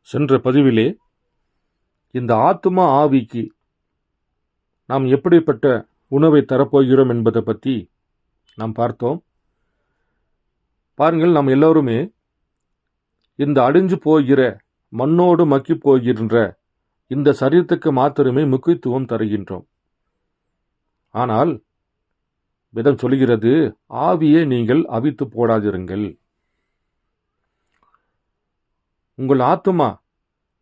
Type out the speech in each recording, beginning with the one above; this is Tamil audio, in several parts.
சென்ற பதிவிலே இந்த ஆத்துமா ஆவிக்கு நாம் எப்படிப்பட்ட உணவை தரப்போகிறோம் என்பதை பற்றி நாம் பார்த்தோம். பாருங்கள், நாம் எல்லோருமே இந்த அழிஞ்சு போகிற மண்ணோடு மக்கி போகின்ற இந்த சரீரத்துக்கு மாத்திரமே முக்கியத்துவம் தருகின்றோம். ஆனால் வேதம் சொல்கிறது, ஆவியை நீங்கள் அவித்து போடாதிருங்கள். உங்கள் ஆத்துமா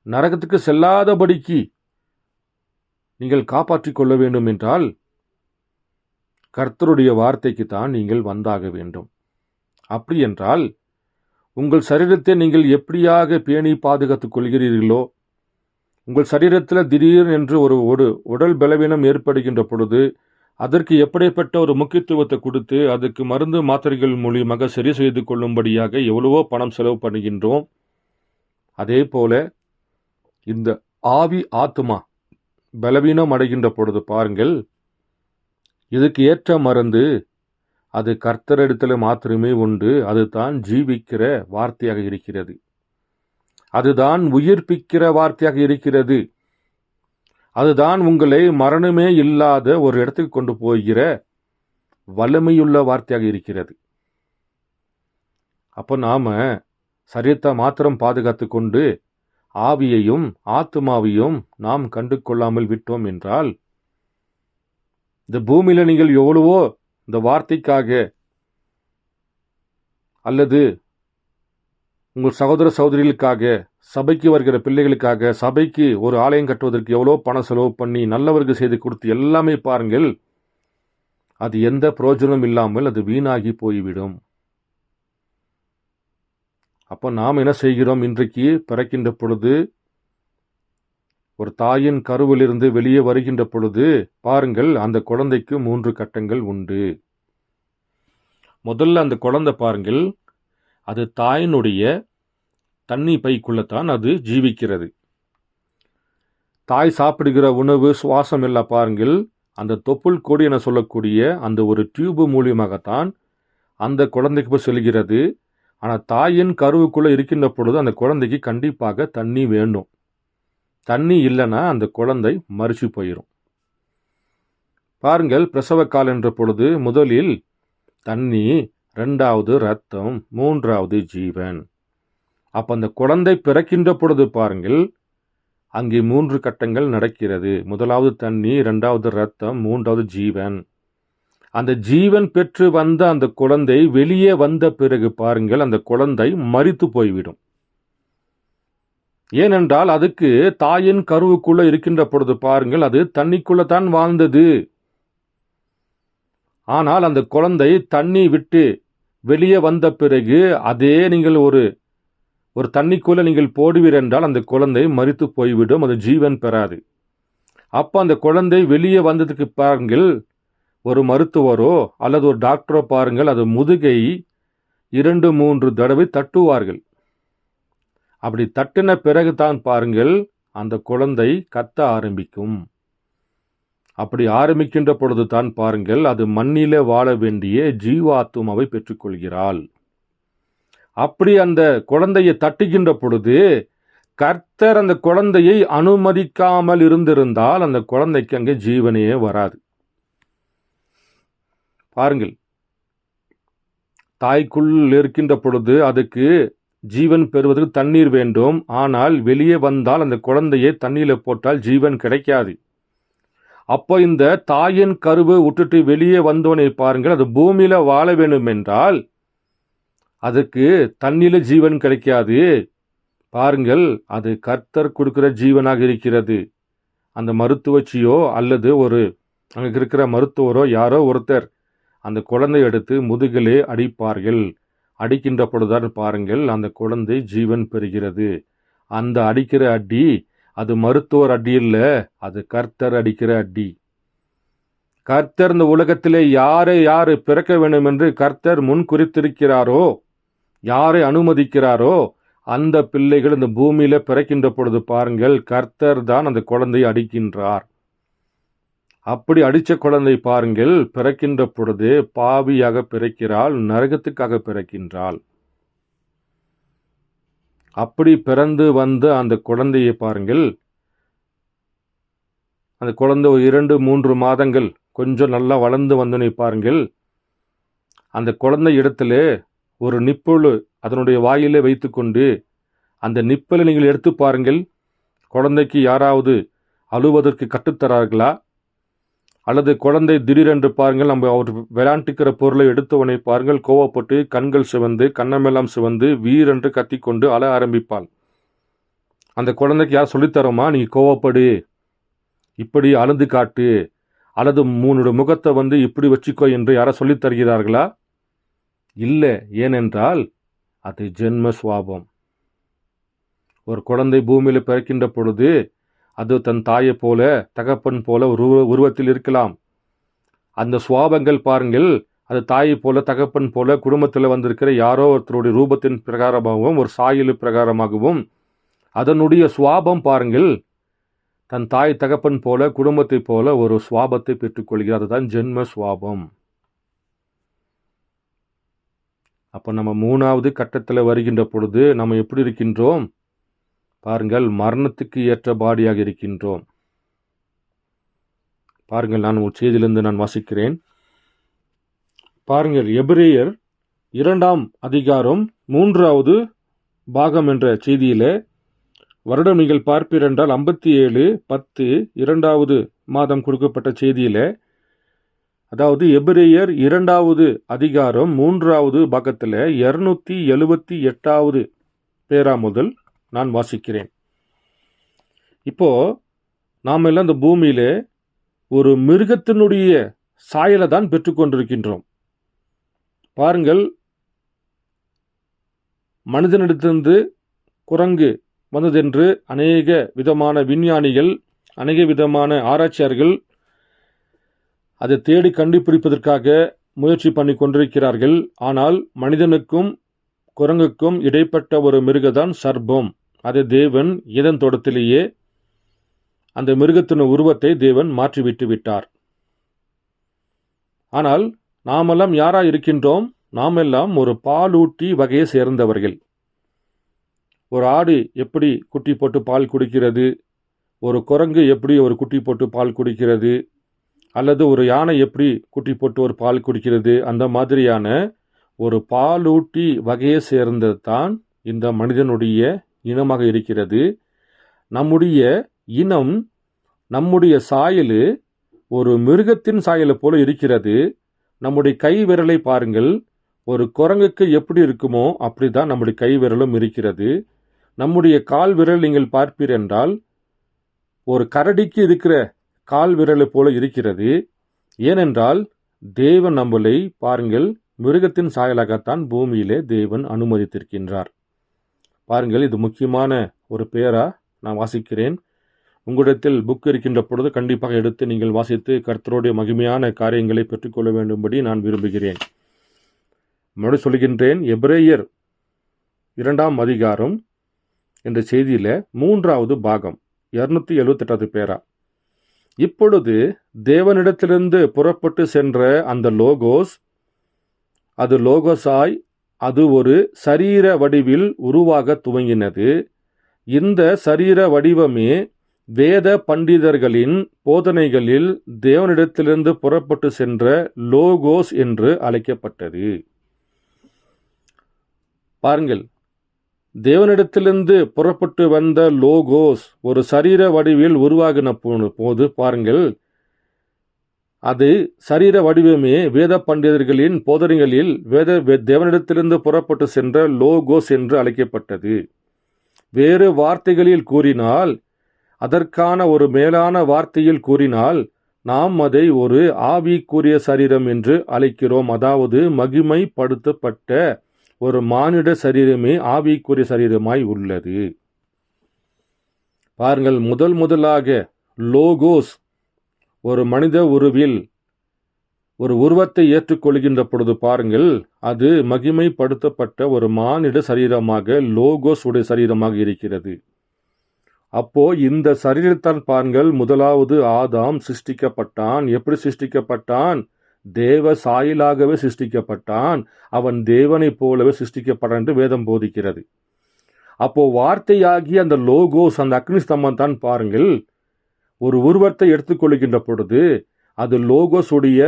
நரகத்துக்கு செல்லாதபடிக்கு நீங்கள் காப்பாற்றிக் கொள்ள வேண்டும் என்றால் கர்த்தருடைய வார்த்தைக்கு தான் நீங்கள் வந்தாக வேண்டும். அப்படி என்றால் உங்கள் சரீரத்தை நீங்கள் எப்படியாக பேணி பாதுகாத்துக் கொள்கிறீர்களோ, உங்கள் சரீரத்தில் திடீர் என்று ஒரு உடல் பலவீனம் ஏற்படுகின்ற பொழுது அதற்கு எப்படிப்பட்ட ஒரு முக்கியத்துவத்தை கொடுத்து அதுக்கு மருந்து மாத்திரைகள் மூலியமாக சரி செய்து கொள்ளும்படியாக எவ்வளவோ பணம் செலவு பண்ணுகின்றோம். அதே போல இந்த ஆவி ஆத்துமா பலவீனம் அடைகின்ற பொழுது பாருங்கள், இதுக்கு ஏற்ற மருந்து அது கர்த்தரிடத்தில் மாத்திரமே உண்டு. அதுதான் ஜீவிக்கிற வார்த்தையாக இருக்கிறது. அதுதான் உயிர்ப்பிக்கிற வார்த்தையாக இருக்கிறது. அதுதான் உங்களை மரணமே இல்லாத ஒரு இடத்துக்கு கொண்டு போகிற வல்லமையுள்ள வார்த்தையாக இருக்கிறது. அப்போ நாம சரீரத்தை மாத்திரம் பாதுகாத்து கொண்டு ஆவியையும் ஆத்துமாவையும் நாம் கண்டு கொள்ளாமல் விட்டோம் என்றால், இந்த பூமியில நீங்கள் எவ்வளவோ இந்த வார்த்தைக்காக அல்லது உங்கள் சகோதர சகோதரிகளுக்காக, சபைக்கு வருகிற பிள்ளைகளுக்காக, சபைக்கு ஒரு ஆலயம் கட்டுவதற்கு எவ்வளோ பணம் செலவு பண்ணி நல்லவர்கள் செய்து கொடுத்து எல்லாமே பாருங்கள், அது எந்த பிரயோஜனம் இல்லாமல் அது வீணாகி போய்விடும். அப்போ நாம் என்ன செய்கிறோம்? இன்றைக்கு பிறக்கின்ற பொழுது, ஒரு தாயின் கருவிலிருந்து வெளியே வருகின்ற பொழுது பாருங்கள், அந்த குழந்தைக்கு 3 கட்டங்கள் உண்டு. முதல்ல அந்த குழந்தை பாருங்கள், அது தாயினுடைய தண்ணி பைக்குள்ளத்தான் அது ஜீவிக்கிறது. தாய் சாப்பிடுகிற உணவு சுவாசம் எல்லாம் பாருங்கள், அந்த தொப்புள் கொடி என சொல்லக்கூடிய அந்த ஒரு டியூபு மூலியமாகத்தான் அந்த குழந்தைக்கு போய் செல்கிறது. ஆனால் தாயின் கருவுக்குள்ளே இருக்கின்ற பொழுது அந்த குழந்தைக்கு கண்டிப்பாக தண்ணி வேண்டும். தண்ணி இல்லைன்னா அந்த குழந்தை மரிச்சு போயிடும். பாருங்கள், பிரசவ காலம் என்ற பொழுது முதலில் தண்ணி, 2வது ரத்தம், 3வது ஜீவன். அப்போ அந்த குழந்தை பிறக்கின்ற பொழுது பாருங்கள், அங்கே 3 கட்டங்கள் நடக்கிறது. முதலாவது தண்ணி, 2வது ரத்தம், 3வது ஜீவன். அந்த ஜீவன் பெற்று வந்த அந்த குழந்தை வெளியே வந்த பிறகு பாருங்கள், அந்த குழந்தை மரித்து போய்விடும். ஏனென்றால் அதுக்கு தாயின் கருவுக்குள்ள இருக்கின்ற பொழுது பாருங்கள், அது தண்ணிக்குள்ள தான் வாழ்ந்தது. ஆனால் அந்த குழந்தை தண்ணி விட்டு வெளியே வந்த பிறகு அதே நீங்கள் ஒரு தண்ணிக்குள்ள நீங்கள் போடுவீர் என்றால் அந்த குழந்தை மரித்து போய்விடும், அது ஜீவன் பெறாது. அப்போ அந்த குழந்தை வெளியே வந்ததுக்கு பாருங்கள், ஒரு மருத்துவரோ அல்லது ஒரு டாக்டரோ பாருங்கள், அது முதுகை 2-3 தடவை தட்டுவார்கள். அப்படி தட்டின பிறகு தான் பாருங்கள் அந்த குழந்தை கத்த ஆரம்பிக்கும். அப்படி ஆரம்பிக்கின்ற பொழுது தான் பாருங்கள் அது மண்ணிலே வாழ வேண்டிய ஜீவாத்துமாவை பெற்றுக்கொள்கிறாள். அப்படி அந்த குழந்தையை தட்டுகின்ற பொழுது கர்த்தர் அந்த குழந்தையை அனுமதிக்காமல் இருந்திருந்தால் அந்த குழந்தைக்கு அங்கே ஜீவனே வராது. பாருங்கள், தாய்க்குள் இருக்கின்ற பொழுது அதுக்கு ஜீவன் பெறுவதற்கு தண்ணீர் வேண்டும். ஆனால் வெளியே வந்தால் அந்த குழந்தையை தண்ணீரில் போட்டால் ஜீவன் கிடைக்காது. அப்போ இந்த தாயின் கருவை விட்டுட்டு வெளியே வந்தோனே பாருங்கள், அது பூமியில வாழ வேண்டும் என்றால் அதுக்கு தண்ணீர ஜீவன் கிடைக்காது. பாருங்கள், அது கர்த்தர் கொடுக்கிற ஜீவனாக இருக்கிறது. அந்த மருத்துவச்சியோ அல்லது அங்கே இருக்கிற மருத்துவரோ யாரோ ஒருத்தர் அந்த குழந்தை எடுத்து முதுகிலே அடிப்பார்கள். அடிக்கின்ற பொழுதுதான் பாருங்கள் அந்த குழந்தை ஜீவன் பெறுகிறது. அந்த அடிக்கிற அடி அது மருத்துவர் அடி இல்லை, அது கர்த்தர் அடிக்கிற அடி. கர்த்தர் இந்த உலகத்திலே யாரை பிறக்க வேண்டும் என்று கர்த்தர் முன் குறித்திருக்கிறாரோ, யாரை அனுமதிக்கிறாரோ அந்த பிள்ளைகள் இந்த பூமியில பிறக்கின்ற பொழுது பாருங்கள் கர்த்தர் தான் அந்த குழந்தையை அடிக்கின்றார். அப்படி அடித்த குழந்தை பாருங்கள் பிறக்கின்ற பொழுது பாவியாக பிறக்கிறாள், நரகத்துக்காக பிறக்கின்றாள். அப்படி பிறந்து வந்த அந்த குழந்தையை பாருங்கள், அந்த குழந்தை ஒரு 2-3 மாதங்கள் கொஞ்சம் நல்லா வளர்ந்து வந்தோன்னே பாருங்கள், அந்த குழந்தை இடத்துல ஒரு நிப்புழு அதனுடைய வாயிலே வைத்துக்கொண்டு, அந்த நிப்பலை நீங்கள் எடுத்து பாருங்கள், குழந்தைக்கு யாராவது அழுவதற்கு கற்றுத்தரார்களா? அல்லது குழந்தை திடீரென்று பாருங்கள், நம்ம அவர் விளையாண்டுக்கிற பொருளை எடுத்தவனை பாருங்கள், கோவப்பட்டு கண்கள் சிவந்து கண்ணமெல்லாம் சிவந்து வீரென்று கத்திக்கொண்டு அழ ஆரம்பிப்பாள். அந்த குழந்தைக்கு யார் சொல்லித்தரோமா, நீ கோவப்படு, இப்படி அழுது காட்டு, அல்லது உன்னுடைய முகத்தை இப்படி வச்சுக்கோ என்று யாரை சொல்லித் தருகிறார்களா? இல்லை. ஏனென்றால் அது ஜென்ம சுவாபம். ஒரு குழந்தை பூமியில் பிறக்கின்ற பொழுது அது தன் தாயை போல தகப்பன் போல ஒரு உருவத்தில் இருக்கலாம். அந்த சுவாபங்கள் பாருங்கள், அது தாயை போல தகப்பன் போல குடும்பத்தில் வந்திருக்கிற யாரோ ஒருத்தருடைய ரூபத்தின் பிரகாரமாகவும் ஒரு சாயலு பிரகாரமாகவும் அதனுடைய சுவாபம் பாருங்கள், தன் தாய் தகப்பன் போல குடும்பத்தை போல ஒரு சுவாபத்தை பெற்றுக்கொள்கிறது. அதுதான் ஜென்ம சுவாபம். அப்போ நம்ம 3வது கட்டத்தில் வருகின்ற பொழுது நம்ம எப்படி இருக்கின்றோம் பாருங்கள், மரணத்துக்கு ஏற்ற பாடியாக இருக்கின்றோம். பாருங்கள், நான் ஒரு செய்தியிலிருந்து நான் வாசிக்கிறேன். பாருங்கள், எபிரேயர் 2ஆம் அதிகாரம் 3வது பாகம் என்ற செய்தியிலே வருடம் நீங்கள் பார்ப்பீர் என்றால் 57:10 2வது மாதம் கொடுக்கப்பட்ட செய்தியிலே, அதாவது எபிரேயர் 2வது அதிகாரம் 3வது பாகத்தில் 278வது பேரா முதல் நான் வாசிக்கிறேன். இப்போ நாம் எல்லாம் இந்த பூமியில ஒரு மிருகத்தினுடைய சாயலை தான் பெற்றுக்கொண்டிருக்கின்றோம். பாருங்கள், மனிதனிடத்திலிருந்து குரங்கு வந்ததென்று அநேக விதமான விஞ்ஞானிகள், அநேக விதமான ஆராய்ச்சியாளர்கள் அதை தேடி கண்டுபிடிப்பதற்காக முயற்சி பண்ணி கொண்டிருக்கிறார்கள். ஆனால் மனிதனுக்கும் குரங்குக்கும் இடைப்பட்ட ஒரு மிருகதான் சர்ப்பம். அதை தேவன் ஏதேன் தோட்டத்திலேயே அந்த மிருகத்தின் உருவத்தை தேவன் மாற்றிவிட்டு விட்டார். ஆனால் நாமெல்லாம் யாரா இருக்கின்றோம்? நாமெல்லாம் ஒரு பாலூட்டி வகையை சேர்ந்தவர்கள். ஒரு ஆடு எப்படி குட்டி போட்டு பால் குடிக்கிறது, ஒரு குரங்கு எப்படி ஒரு குட்டி போட்டு பால் குடிக்கிறது, அல்லது ஒரு யானை எப்படி குட்டி போட்டு ஒரு பால் குடிக்கிறது, அந்த மாதிரியான ஒரு பாலூட்டி வகையை சேர்ந்தது தான் இந்த மனிதனுடைய இனமாக இருக்கிறது. நம்முடைய இனம், நம்முடைய சாயலு ஒரு மிருகத்தின் சாயலை போல இருக்கிறது. நம்முடைய கை விரலை பாருங்கள், ஒரு குரங்குக்கு எப்படி இருக்குமோ அப்படிதான் நம்முடைய கை விரலும் இருக்கிறது. நம்முடைய கால் விரல் நீங்கள் பார்ப்பீர் என்றால் ஒரு கரடிக்கு இருக்கிற கால் விரலை போல இருக்கிறது. ஏனென்றால் தேவன் நம்மளை பாருங்கள் மிருகத்தின் சாயலாகத்தான் பூமியிலே தேவன் அனுமதித்திருக்கின்றார். பாருங்கள், இது முக்கியமான ஒரு பேரா நான் வாசிக்கிறேன். உங்களிடத்தில் புக் இருக்கின்ற பொழுது கண்டிப்பாக எடுத்து நீங்கள் வாசித்து கர்த்தருடைய மகிமையான காரியங்களை பெற்றுக்கொள்ள வேண்டும்படி நான் விரும்புகிறேன். மறுபடியும் சொல்கின்றேன், எபிரேயர் 2ஆம் அதிகாரம் என்ற செய்தியில 3வது பாகம் 278வது பேரா. இப்பொழுது தேவனிடத்திலிருந்து புறப்பட்டு சென்ற அந்த லோகோஸ், அது லோகோசாய், அது ஒரு சரீர வடிவில் உருவாக துவங்கினது. இந்த சரீர வடிவமே வேத பண்டிதர்களின் போதனைகளில் தேவனிடத்திலிருந்து புறப்பட்டு சென்ற லோகோஸ் என்று அழைக்கப்பட்டது. பாருங்கள், தேவனிடத்திலிருந்து புறப்பட்டு வந்த லோகோஸ் ஒரு சரீர வடிவில் உருவாகின போது பாருங்கள், அது சரீர வடிவமே வேத பண்டிதர்களின் போதனைகளில் தேவனிடத்திலிருந்து புறப்பட்டு சென்ற லோகோஸ் என்று அழைக்கப்பட்டது. வேறு வார்த்தைகளில் கூறினால், அதற்கான ஒரு மேலான வார்த்தையில் கூறினால், நாம் அதை ஒரு ஆவிக்குரிய சரீரம் என்று அழைக்கிறோம். அதாவது மகிமைப்படுத்தப்பட்ட ஒரு மானிட சரீரமே ஆவிக்குரிய சரீரமாய் உள்ளது. பாருங்கள், முதலாக லோகோஸ் ஒரு மனித உருவில் ஒரு உருவத்தை ஏற்றுக்கொள்கின்ற பொழுது பாருங்கள், அது மகிமைப்படுத்தப்பட்ட ஒரு மானிட சரீரமாக லோகோஸ் உடைய சரீரமாக இருக்கிறது. அப்போ இந்த சரீரத்தான் பாருங்கள், முதலாவது ஆதாம் சிருஷ்டிக்கப்பட்டான். எப்படி சிருஷ்டிக்கப்பட்டான்? தேவ சாயலாகவே சிருஷ்டிக்கப்பட்டான். அவன் தேவனை போலவே சிருஷ்டிக்கப்பட்டான் என்று வேதம் போதிக்கிறது. அப்போ வார்த்தையாகி அந்த லோகோஸ், அந்த அக்னி ஸ்தம்பம் தான் பாருங்கள், ஒரு உருவத்தை எடுத்துக்கொள்கின்ற பொழுது அது லோகோஸ் உடைய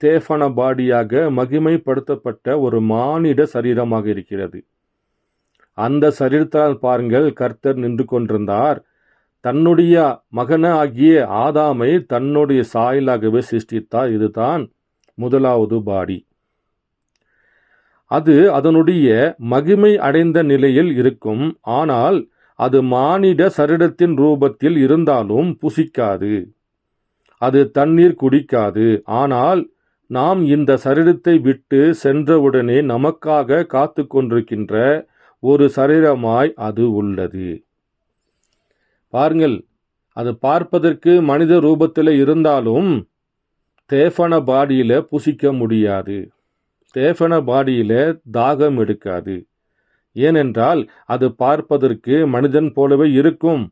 தேஃபன பாடியாக மகிமைப்படுத்தப்பட்ட ஒரு மானிட சரீரமாக இருக்கிறது. அந்த சரீரத்தால் பாருங்கள் கர்த்தர் நின்று கொண்டிருந்தார். தன்னுடைய மகனாகிய ஆதாமை தன்னுடைய சாயலாகவே சிருஷ்டித்தார். இதுதான் முதலாவது பாடி. அது அதனுடைய மகிமை அடைந்த நிலையில் இருக்கும். ஆனால் அது மானிட சரீரத்தின் ரூபத்தில் இருந்தாலும் புசிக்காது, அது தண்ணீர் குடிக்காது. ஆனால் நாம் இந்த சரீரத்தை விட்டு சென்றவுடனே நமக்காக காத்து கொண்டிருக்கின்ற ஒரு சரீரமாய் அது உள்ளது. பாருங்கள், அது பார்ப்பதற்கு மனித ரூபத்தில் இருந்தாலும் தேஃபன பாடியில் புசிக்க முடியாது, தேஃபன பாடியில் தாகம் எடுக்காது. ஏனென்றால் அது பார்ப்பதற்கு மனிதன் போலவே இருக்கும்.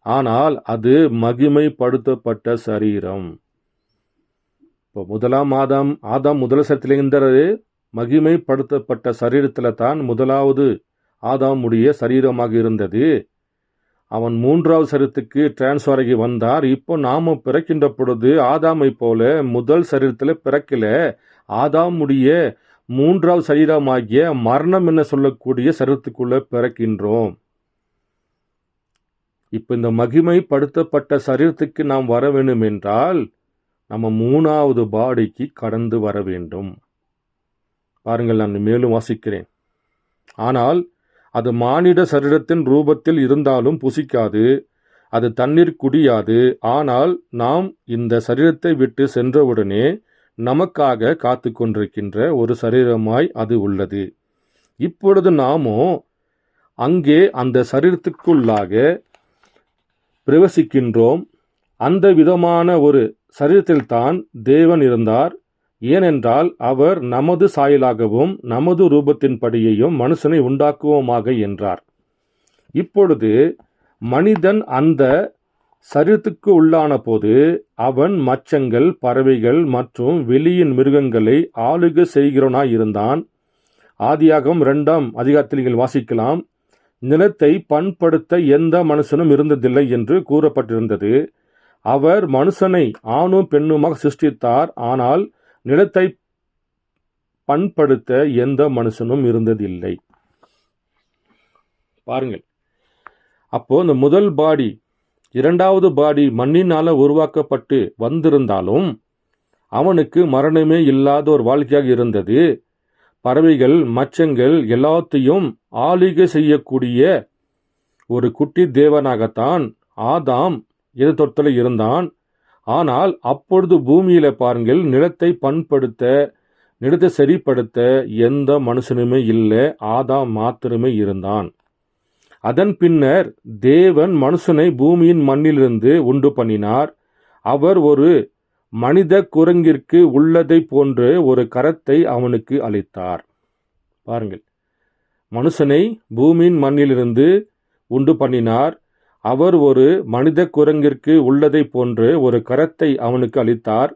ஆனால் அது மகிமைப்படுத்தப்பட்ட சரீரம். இப்போ முதலாம் ஆதாம் முதல் சரீரத்திலிருந்தது மகிமைப்படுத்தப்பட்ட சரீரத்தில் தான் முதலாவது ஆதாமுடைய சரீரமாக இருந்தது. அவன் மூன்றாவது சரீரத்துக்கு டிரான்ஸ்ஃபர் ஆகி வந்தார். இப்போ நாம பிறக்கின்ற பொழுது ஆதாமை போல முதல் சரீரத்தில் பிறக்கல, ஆதாமுடைய மூன்றாவது சரீரமாகிய மரணம் என்ன சொல்லக்கூடிய சரீரத்துக்குள்ள பிறக்கின்றோம். இப்போ இந்த மகிமைப்படுத்தப்பட்ட சரீரத்துக்கு நாம் வர வேண்டும் என்றால் நம்ம மூணாவது பாடிக்கு கடந்து வர வேண்டும். பாருங்கள், நான் மேலும் வாசிக்கிறேன். ஆனால் அது மானிட சரீரத்தின் ரூபத்தில் இருந்தாலும் புசிக்காது, அது தண்ணீர் குடியாது. ஆனால் நாம் இந்த சரீரத்தை விட்டு சென்றவுடனே நமக்காக காத்து கொண்டிருக்கின்ற ஒரு சரீரமாய் அது உள்ளது. இப்பொழுது நாமோ அங்கே அந்த சரீரத்துக்குள்ளாக பிரவேசிக்கின்றோம். அந்த விதமான ஒரு சரீரத்தில்தான் தேவன் இருந்தார். ஏனென்றால் அவர் நமது சாயலாகவும் நமது ரூபத்தின்படியையும் மனுஷனை உண்டாக்குவோமாக என்றார். இப்பொழுது மனிதன் அந்த சரீரத்துக்கு உள்ளான போது அவன் மச்சங்கள், பறவைகள் மற்றும் வெளியின் மிருகங்களை ஆளுகை செய்கிறவனாய் இருந்தான். ஆதியாகமம் 2ஆம் அதிகாரத்தில் நீங்கள் வாசிக்கலாம். நிலத்தை பண்படுத்த எந்த மனுஷனும் இருந்ததில்லை என்று கூறப்பட்டிருந்தது. அவர் மனுஷனை ஆணும் பெண்ணுமாக சிருஷ்டித்தார். ஆனால் நிலத்தை பண்படுத்த எந்த மனுஷனும் இருந்ததில்லை. பாருங்கள், அப்போ இந்த முதல் பாடி, இரண்டாவது பாடி மண்ணினால உருவாக்கப்பட்டு வந்திருந்தாலும் அவனுக்கு மரணமே இல்லாத ஒரு வாழ்க்கையாக இருந்தது. பறவைகள், மச்சங்கள் எல்லாத்தையும் ஆளுகை செய்யக்கூடிய ஒரு குட்டி தேவனாகத்தான் ஆதாம் எதிர்த்தொடத்தில் இருந்தான். ஆனால் அப்பொழுது பூமியில பாருங்கள், நிலத்தை பண்படுத்த, நிலத்தை சரிப்படுத்த எந்த மனுஷனுமே இல்லை, ஆதாம் மாத்திரமே இருந்தான். அதன் பின்னர் தேவன் மனுஷனை பூமியின் மண்ணிலிருந்து உண்டு பண்ணினார். அவர் ஒரு மனித குரங்கிற்கு உள்ளதை போன்று ஒரு கரத்தை அவனுக்கு அளித்தார். பாருங்கள், மனுஷனை பூமியின் மண்ணிலிருந்து உண்டு பண்ணினார். அவர் ஒரு மனித குரங்கிற்கு உள்ளதை போன்று ஒரு கரத்தை அவனுக்கு அளித்தார்.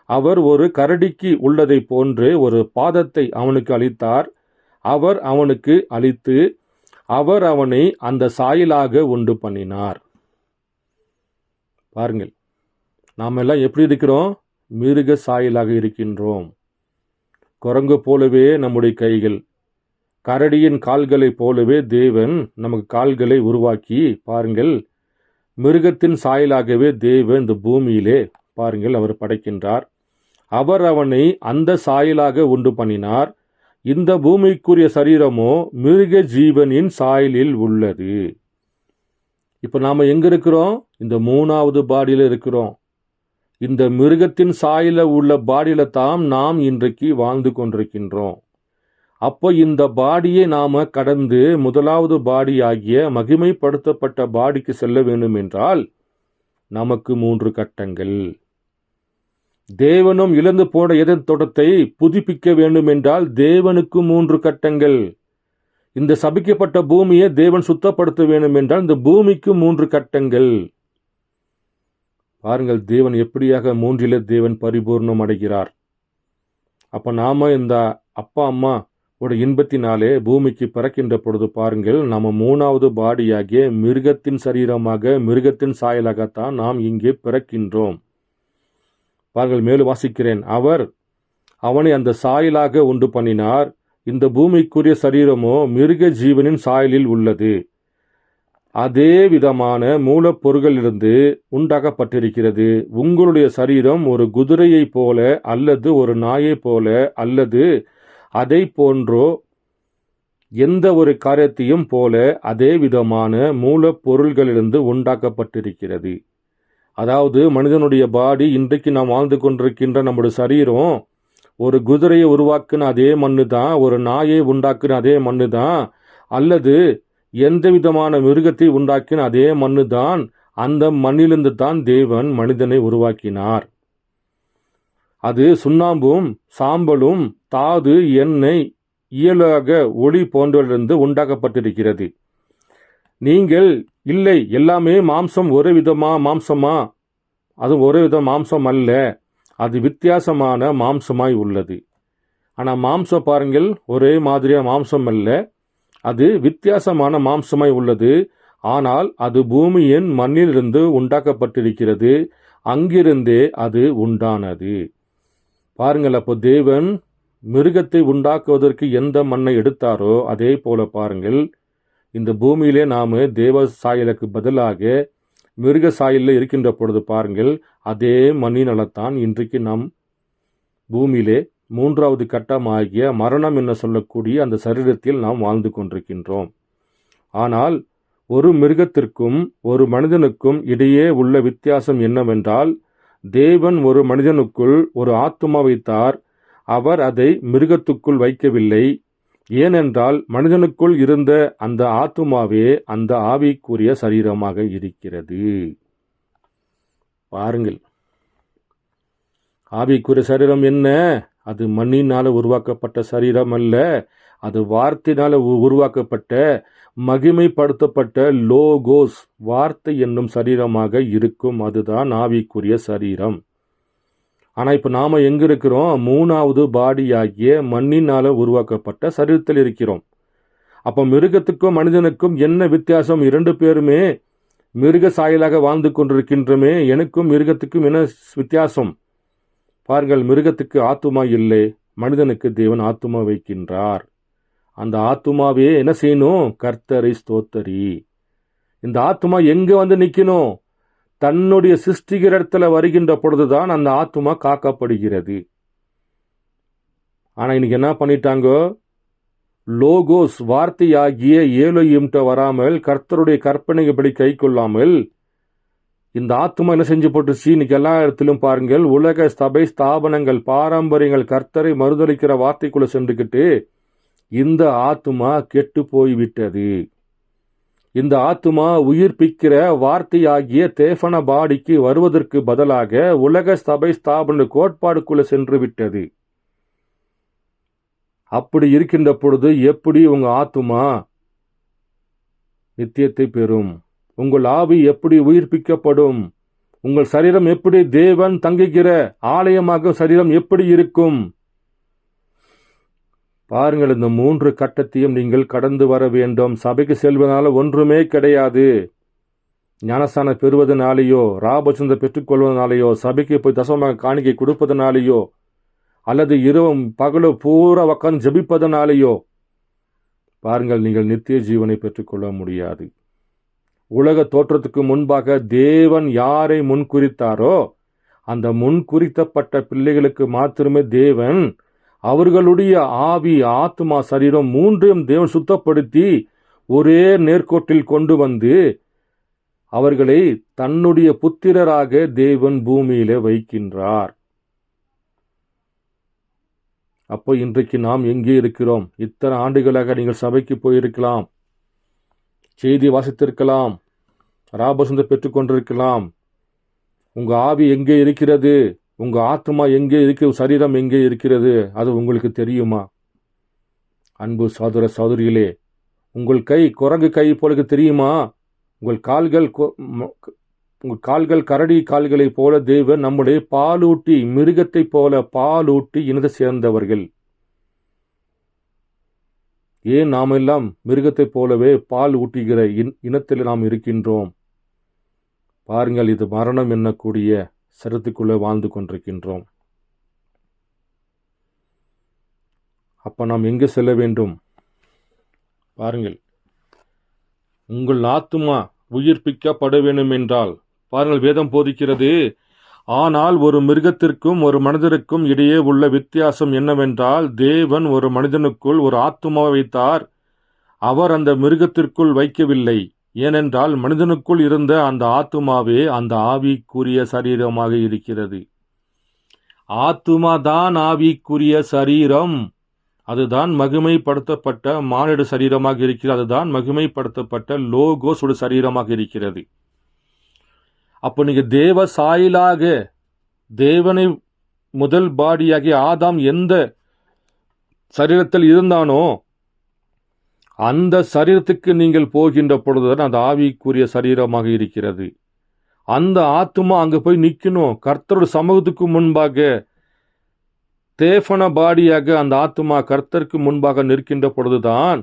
அவர் ஒரு கரடிக்கு உள்ளதை போன்று ஒரு பாதத்தை அவனுக்கு அளித்தார். அவர் அவனுக்கு அளித்து அவர் அவனை அந்த சாயலாக உண்டு பண்ணினார். பாருங்கள், நாம் எல்லாம் எப்படி இருக்கிறோம்? மிருக சாயலாக இருக்கின்றோம். குரங்கு போலவே நம்முடைய கைகள், கரடியின் கால்களை போலவே தேவன் நமக்கு கால்களை உருவாக்கி, பாருங்கள், மிருகத்தின் சாயலாகவே தேவன் இந்த பூமியிலே பாருங்கள் அவர் படைக்கின்றார். அவர் அவனை அந்த சாயலாக உண்டு பண்ணினார். இந்த பூமிக்குரிய சரீரமோ மிருக ஜீவனின் சாயலில் உள்ளது. இப்போ நாம் எங்கே இருக்கிறோம்? இந்த மூணாவது பாடியில் இருக்கிறோம். இந்த மிருகத்தின் சாயல உள்ள பாடியில தான் நாம் இன்றைக்கு வாழ்ந்து கொண்டிருக்கின்றோம். அப்போ இந்த பாடியை நாம கடந்து முதலாவது பாடி ஆகிய மகிமைப்படுத்தப்பட்ட பாடிக்கு செல்ல வேண்டும் என்றால் நமக்கு 3 கட்டங்கள். தேவனும் இழந்து போன ஏதேன் தோட்டத்தை புதுப்பிக்க வேண்டும் என்றால் தேவனுக்கு 3 கட்டங்கள். இந்த சபிக்கப்பட்ட பூமியை தேவன் சுத்தப்படுத்த வேண்டும் என்றால் இந்த பூமிக்கு 3 கட்டங்கள். பாருங்கள், தேவன் எப்படியாக 3 தேவன் பரிபூர்ணம் அடைகிறார். அப்ப நாம இந்த அப்பா அம்மா ஒரு இன்பத்தினாலே பூமிக்கு பிறக்கின்ற பொழுது பாருங்கள், நம்ம 3வது பாடியாகிய மிருகத்தின் சரீரமாக, மிருகத்தின் சாயலாகத்தான் நாம் இங்கே பிறக்கின்றோம். பாருங்கள், மேலும் வாசிக்கிறேன். அவனை அந்த சாயலாக உண்டு பண்ணினார். இந்த பூமிக்குரிய சரீரமோ மிருக ஜீவனின் சாயலில் உள்ளது. அதே விதமான மூலப்பொருளிலிருந்து உண்டாக்கப்பட்டிருக்கிறது. உங்களுடைய சரீரம் ஒரு குதிரையைப் போல அல்லது ஒரு நாயைப் போல அல்லது அதை போன்றோ எந்த ஒரு காரியத்தையும் போல அதே விதமான மூலப்பொருள்களிலிருந்து உண்டாக்கப்பட்டிருக்கிறது. அதாவது மனிதனுடைய பாடி, இன்றைக்கு நாம் வாழ்ந்து கொண்டிருக்கின்ற நம்முடைய சரீரம் ஒரு குதிரையை உருவாக்குன அதே மண்ணு தான், ஒரு நாயை உண்டாக்குன அதே மண்ணு தான், அல்லது எந்த விதமான மிருகத்தை உண்டாக்கின அதே மண்ணு தான். அந்த மண்ணிலிருந்து தான் தேவன் மனிதனை உருவாக்கினார். அது சுண்ணாம்பும் சாம்பலும் தாது எண்ணெய் இயலாக ஒளி போன்றவற்றிலிருந்து உண்டாக்கப்பட்டிருக்கிறது. நீங்கள் இல்லை, எல்லாமே மாம்சம் ஒரே மாம்சமா? அது ஒரே வித மாம்சம் அல்ல, அது வித்தியாசமான மாம்சமாய் உள்ளது. ஆனால் மாம்சம் பாருங்கள், ஒரே மாதிரியான மாம்சம் அல்ல, அது வித்தியாசமான மாம்சமாய் உள்ளது. ஆனால் அது பூமியின் மண்ணிலிருந்து உண்டாக்கப்பட்டிருக்கிறது. அங்கிருந்தே அது உண்டானது. பாருங்கள், அப்போ தேவன் மிருகத்தை உண்டாக்குவதற்கு எந்த மண்ணை எடுத்தாரோ அதே போல பாருங்கள், இந்த பூமியிலே நாம் தேவ சாயலுக்கு பதிலாக மிருக சாயலில் இருக்கின்ற பொழுது பாருங்கள், அதே மண்ணினத்தான் இன்றைக்கு நாம் பூமியிலே 3வது கட்டமாகிய மரணம் என்ன சொல்லக்கூடிய அந்த சரீரத்தில் நாம் வாழ்ந்து கொண்டிருக்கின்றோம். ஆனால் ஒரு மிருகத்திற்கும் ஒரு மனிதனுக்கும் இடையே உள்ள வித்தியாசம் என்னவென்றால், தேவன் ஒரு மனிதனுக்குள் ஒரு ஆத்துமா வைத்தார். அவர் அதை மிருகத்துக்குள் வைக்கவில்லை. ஏனென்றால் மனிதனுக்குள் இருந்த அந்த ஆத்துமாவே அந்த ஆவிக்குரிய சரீரமாக இருக்கிறது. பாருங்கள், ஆவிக்குரிய சரீரம் என்ன? அது மண்ணினால உருவாக்கப்பட்ட சரீரம் அல்ல, அது வார்த்தையினால உருவாக்கப்பட்ட மகிமைப்படுத்தப்பட்ட லோகோஸ், வார்த்தை என்னும் சரீரமாக இருக்கும். அதுதான் ஆவிக்குரிய சரீரம். ஆனால் இப்போ நாம் எங்கே இருக்கிறோம்? 3வது பாடியாகிய மண்ணினால உருவாக்கப்பட்ட சரீரத்தில் இருக்கிறோம். அப்போ மிருகத்துக்கும் மனிதனுக்கும் என்ன வித்தியாசம்? 2 பேருமே மிருக சாயலாக வாழ்ந்து கொண்டிருக்கின்றமே. எனக்கும் மிருகத்துக்கும் என்ன வித்தியாசம்? பாருங்கள், மிருகத்துக்கு ஆத்துமா இல்லை, மனிதனுக்கு தேவன் ஆத்துமா வைக்கின்றார். அந்த ஆத்துமாவே என்ன செய்யணும்? கர்த்தரை ஸ்தோத்தரி. இந்த ஆத்துமா எங்க வந்து நிற்கணும்? தன்னுடைய சிருஷ்டிகிற இடத்துல வருகின்ற பொழுதுதான் அந்த ஆத்துமா காக்கப்படுகிறது. ஆனா இன்னைக்கு என்ன பண்ணிட்டாங்க? லோகோஸ் வார்த்தையாகிய ஏலோயிம்ட்ட வராமல், கர்த்தருடைய கற்பனைப்படி கை கொள்ளாமல் இந்த ஆத்துமா என்ன செஞ்சு போட்டுச்சு? இன்னைக்கு எல்லா இடத்திலும் பாருங்கள், உலக சபை ஸ்தாபனங்கள், பாரம்பரியங்கள், கர்த்தரை மறுதளிக்கிற வார்த்தைக்குள்ள சென்றுக்கிட்டு இந்த ஆத்துமா கெட்டு போய்விட்டது. இந்த ஆத்துமா உயிர்ப்பிக்கிற வார்த்தையாகிய தேவன பாடிக்கு வருவதற்கு பதிலாக உலக சபை ஸ்தாபன கோட்பாடுக்குள்ள சென்று விட்டது. அப்படி இருக்கின்ற பொழுது எப்படி உங்க ஆத்துமா நித்தியத்தை பெறும்? உங்கள் ஆவி எப்படி உயிர்ப்பிக்கப்படும்? உங்கள் சரீரம் எப்படி தேவன் தங்குகிற ஆலயமாக சரீரம் எப்படி இருக்கும்? பாருங்கள், இந்த 3 கட்டத்தையும் நீங்கள் கடந்து வர வேண்டும். சபைக்கு செல்வதனால ஒன்றுமே கிடையாது. ஞானஸ்தானம் பெறுவதனாலேயோ, ராபசந்த பெற்றுக்கொள்வதனாலேயோ, சபைக்கு போய் தசமாக காணிக்கை கொடுப்பதனாலேயோ, அல்லது இரவும் பகலோ பூரா உட்கார்ந்து ஜபிப்பதனாலேயோ பாருங்கள், நீங்கள் நித்திய ஜீவனை பெற்றுக்கொள்ள முடியாது. உலக தோற்றத்துக்கு முன்பாக தேவன் யாரை முன்குறித்தாரோ அந்த முன்குறித்தப்பட்ட பிள்ளைகளுக்கு மாத்திரமே தேவன் அவர்களுடைய ஆவி, ஆத்மா, சரீரம் 3ஐயும் தேவன் சுத்தப்படுத்தி ஒரே நேர்கோட்டில் கொண்டு வந்து அவர்களை தன்னுடைய புத்திரராக தேவன் பூமியிலே வைக்கின்றார். அப்போ இன்றைக்கு நாம் எங்கே இருக்கிறோம்? இத்தனை ஆண்டுகளாக நீங்கள் சபைக்கு போயிருக்கலாம், செய்தி வாசித்திருக்கலாம், ராபசந்த பெற்றுக்கொண்டிருக்கலாம். உங்க ஆவி எங்கே இருக்கிறது? உங்க ஆத்மா எங்கே இருக்கிறது? சரீரம் எங்கே இருக்கிறது? அது உங்களுக்கு தெரியுமா? அன்பு சகோதர சகோதரிகளே, உங்கள் கை குரங்கு கை போல தெரியுமா? உங்கள் கால்கள் கரடி கால்களை போல தேவன் நம்முடைய பாலூட்டி, மிருகத்தை போல பாலூட்டி இணைந்து சேர்ந்தவர்கள். ஏன் நாமெல்லாம் மிருகத்தைப் போலவே பால் ஊட்டுகிற இனத்தில் நாம் இருக்கின்றோம்? பாருங்கள், இது மரணம் எண்ணக்கூடிய சரத்துக்குள்ளே வாழ்ந்து கொண்டிருக்கின்றோம். அப்ப நாம் எங்கே செல்ல வேண்டும்? பாருங்கள், உங்கள் ஆத்துமா உயிர்ப்பிக்கப்பட வேண்டும் என்றால், பாருங்கள், வேதம் போதிக்கிறது, ஆனால் ஒரு மிருகத்திற்கும் ஒரு மனிதருக்கும் இடையே உள்ள வித்தியாசம் என்னவென்றால், தேவன் ஒரு மனிதனுக்குள் ஒரு ஆத்துமாவை வைத்தார், அவர் அந்த மிருகத்திற்குள் வைக்கவில்லை. ஏனென்றால் மனிதனுக்குள் இருந்த அந்த ஆத்துமாவே அந்த ஆவிக்குரிய சரீரமாக இருக்கிறது. ஆத்துமாதான் ஆவிக்குரிய சரீரம். அதுதான் மகிமைப்படுத்தப்பட்ட மானிட சரீரமாக இருக்கிறது. அதுதான் மகிமைப்படுத்தப்பட்ட லோகோஸ் ஒரு சரீரமாக இருக்கிறது. அப்போ நீங்க தேவ சாயலாக தேவனை முதல் பாடியாகிய ஆதாம் எந்த சரீரத்தில் இருந்தானோ அந்த சரீரத்துக்கு நீங்கள் போகின்ற பொழுதுதான் அந்த ஆவிக்குரிய சரீரமாக இருக்கிறது. அந்த ஆத்துமா அங்க போய் நிற்கணும். கர்த்தரோட சமூகத்துக்கு முன்பாக தேவன பாடியாக அந்த ஆத்துமா கர்த்தருக்கு முன்பாக நிற்கின்ற பொழுதுதான்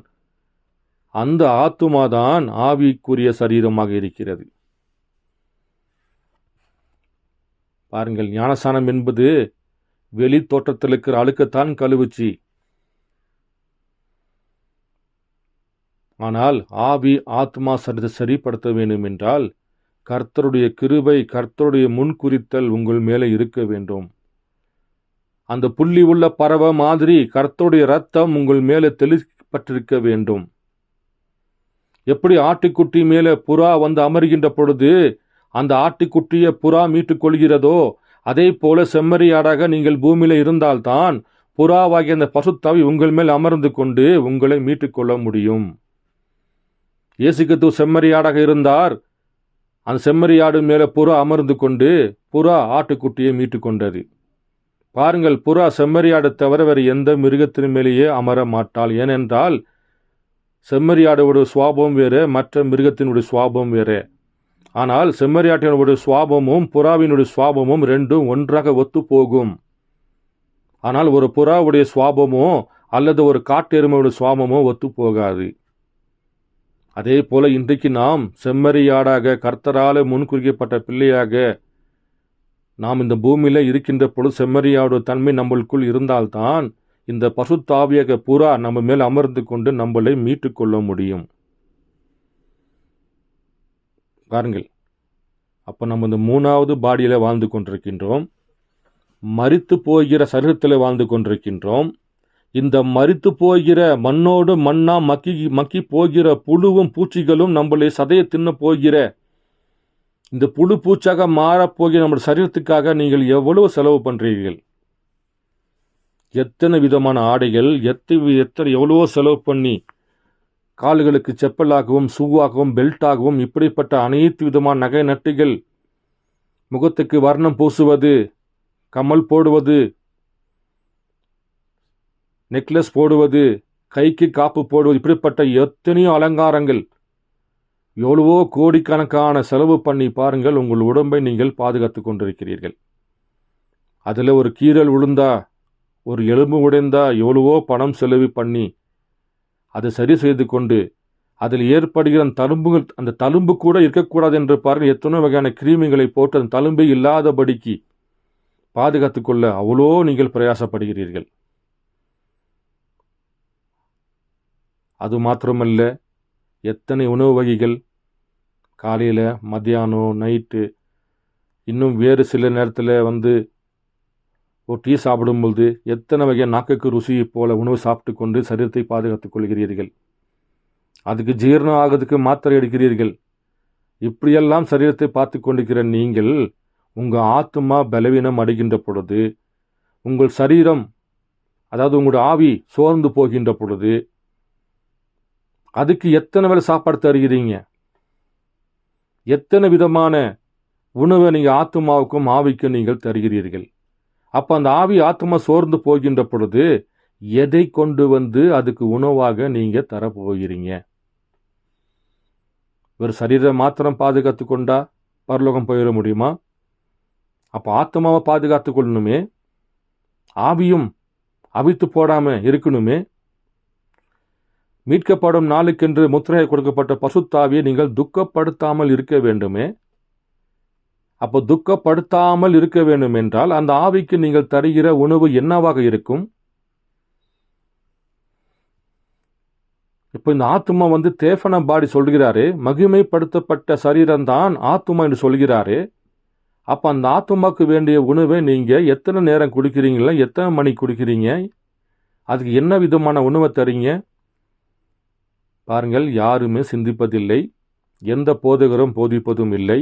அந்த ஆத்துமா தான் ஆவிக்குரிய சரீரமாக இருக்கிறது. பாருங்கள், ஞானஸ்நானம் என்பது வெளி தோற்றத்தில் இருக்கிற அழுக்கத்தான் கழுவுச்சி. ஆனால் ஆவி ஆத்மா சரீரத்தை சரிப்படுத்த வேண்டும் என்றால் கர்த்தருடைய கிருபை, கர்த்தருடைய முன்குறித்தல் உங்கள் மேலே இருக்க வேண்டும். அந்த புள்ளி உள்ள பறவை மாதிரி கர்த்தருடைய ரத்தம் உங்கள் மேலே தெளிக்கப்பட்டிருக்க வேண்டும். எப்படி ஆட்டுக்குட்டி மேலே புறா வந்து அமர்கின்ற பொழுது அந்த ஆட்டுக்குட்டியை புறா மீட்டுக் கொள்கிறதோ, அதே போல செம்மறியாடாக நீங்கள் பூமியில இருந்தால்தான் புறாவாகிய அந்த பசுத்தாவி உங்கள் மேல் அமர்ந்து கொண்டு உங்களை மீட்டுக் கொள்ள முடியும். இயேசு கிறிஸ்து செம்மறியாடாக இருந்தார். அந்த செம்மறியாடு மேலே புறா அமர்ந்து கொண்டு புறா ஆட்டுக்குட்டியை மீட்டு கொண்டது. பாருங்கள், புறா செம்மறியாடு தவிர வேறு எந்த மிருகத்தின் மேலேயே அமர மாட்டாள். ஏனென்றால் செம்மறியாடுடைய சுவாபம் வேறு, மற்ற மிருகத்தினுடைய சுவாபம் வேறு. ஆனால் செம்மறியாட்டினுடைய சுவாபமும் புறாவினுடைய சுவாபமும் ரெண்டும் ஒன்றாக ஒத்து போகும். ஆனால் ஒரு புறாவுடைய சுவாபமோ அல்லது ஒரு காட்டு எருமையுடைய சுவாபமோ ஒத்து போகாது. அதே போல இன்றைக்கு நாம் செம்மறியாடாக கர்த்தரால் முன்குறிக்கப்பட்ட பிள்ளையாக நாம் இந்த பூமியில இருக்கின்ற பொழுது செம்மறியாடு தன்மை நம்மளுக்குள் இருந்தால்தான் இந்த பசுத்தாவியாக புறா நம்ம மேல் அமர்ந்து கொண்டு நம்மளை மீட்டு கொள்ள முடியும். பாருங்கள், அப்போ நம்ம இந்த மூணாவது பாடியில வாழ்ந்து கொண்டிருக்கின்றோம். மரித்து போகிற சரீரத்தில் வாழ்ந்து கொண்டிருக்கின்றோம். இந்த மரித்து போகிற மண்ணோடு மண்ணா மக்கி போகிற புழுவும் பூச்சிகளும் நம்மளை சதையை தின்ன போகிற இந்த புழு பூச்சாக மாறப்போகிற நம்முடைய சரீரத்துக்காக நீங்கள் எவ்வளவு செலவு பண்றீர்கள்? எத்தனை விதமான ஆடைகள், எவ்வளவோ செலவு பண்ணி கால்களுக்கு செப்பலாகவும் ஷூவாகவும் பெல்ட்டாகவும் இப்படிப்பட்ட அனைத்து விதமான நகை நட்டுகள், முகத்துக்கு வர்ணம் பூசுவது, கமல் போடுவது, நெக்லஸ் போடுவது, கைக்கு காப்பு போடுவது, இப்படிப்பட்ட எத்தனையோ அலங்காரங்கள், எவ்வளவோ கோடிக்கணக்கான செலவு பண்ணி பாருங்கள் உங்கள் உடம்பை நீங்கள் பாதுகாத்து கொண்டிருக்கிறீர்கள். அதில் ஒரு கீறல் விழுந்தா, ஒரு எலும்பு உடைந்தா எவ்வளவோ பணம் செலவு பண்ணி அதை சரி செய்து கொண்டு அதில் ஏற்படுகிற தழும்புகள், அந்த தழும்பு கூட இருக்கக்கூடாது என்று பாருங்கள் எத்தனை வகையான கிருமிகளை போட்டு அந்த தழும்பை இல்லாதபடிக்கு பாதுகாத்து கொள்ள அவ்வளோ நீங்கள் பிரயாசப்படுகிறீர்கள். அது மாத்திரமல்ல, எத்தனை உணவு வகைகள் காலையில், மத்தியானம், நைட்டு, இன்னும் வேறு சில நேரத்தில் ஒரு டீ சாப்பிடும்பொழுது எத்தனை வகையான நாக்குக்கு ருசியை போல உணவு சாப்பிட்டு கொண்டு சரீரத்தை பாதுகாத்துக் கொள்கிறீர்கள். அதுக்கு ஜீரணம் ஆகிறதுக்கு மாத்திரை எடுக்கிறீர்கள். இப்படியெல்லாம் சரீரத்தை பார்த்து கொண்டிருக்கிற நீங்கள் உங்கள் ஆத்மா பலவீனம் அடைகின்ற பொழுது, உங்கள் சரீரம் அதாவது உங்களுடைய ஆவி சோர்ந்து போகின்ற பொழுது அதுக்கு எத்தனை வேலை சாப்பாடு தருகிறீங்க? எத்தனை விதமான உணவை நீங்கள் ஆத்மாவுக்கும் ஆவிக்கும் நீங்கள் தருகிறீர்கள்? அப்போ அந்த ஆவி ஆத்மா சோர்ந்து போகின்ற பொழுது எதை கொண்டு அதுக்கு உணவாக நீங்கள் தரப்போகிறீங்க? ஒரு சரீரம் மாத்திரம் பாதுகாத்து கொண்டா பரலோகம் போயிட முடியுமா? அப்போ ஆத்மாவை பாதுகாத்து கொள்ளணுமே, ஆவியும் அவித்து போடாமல் இருக்கணுமே. மீட்கப்படும் நாளுக்கென்று முத்திரை கொடுக்கப்பட்ட பசுத்தாவியை நீங்கள் துக்கப்படுத்தாமல் இருக்க வேண்டுமே. அப்போ துக்கப்படுத்தாமல் இருக்க வேண்டும் என்றால் அந்த ஆவிக்கு நீங்கள் தருகிற உணவு என்னவாக இருக்கும்? இப்போ இந்த ஆத்துமா தேஃபன பாடி சொல்கிறாரு, மகிமைப்படுத்தப்பட்ட சரீரம்தான் ஆத்துமா என்று சொல்கிறாரு. அப்போ அந்த ஆத்துமாக்கு வேண்டிய உணவை நீங்கள் எத்தனை நேரம் குடிக்கிறீங்களா, எத்தனை மணிக்கு குடிக்கிறீங்க, அதுக்கு என்ன விதமான உணவை தரீங்க? பாருங்கள், யாருமே சிந்திப்பதில்லை, எந்த போதகரும் போதிப்பதும் இல்லை,